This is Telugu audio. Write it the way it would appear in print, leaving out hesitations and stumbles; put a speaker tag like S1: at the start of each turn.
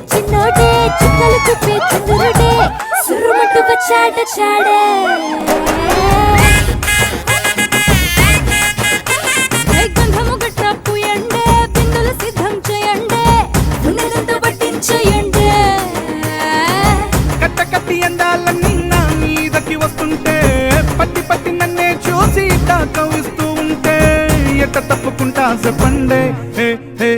S1: చిన్నోడే చుక్కలు చూపే చంద్రుడే సురుమట్టు వచ్చాడ చాడే గంధము గట్ట పూయండే బిందులు సిద్ధం చేయండే ఉన్నదంతా పట్టించేయండే
S2: కట్ట కట్టి అందాలన్నీ నా మీదకి వస్తుంటే పట్టి పట్టి నన్నే చూసి కవిస్తూ ఉంటే ఎట్ట తప్పుకుంటా చెప్పండే హే హే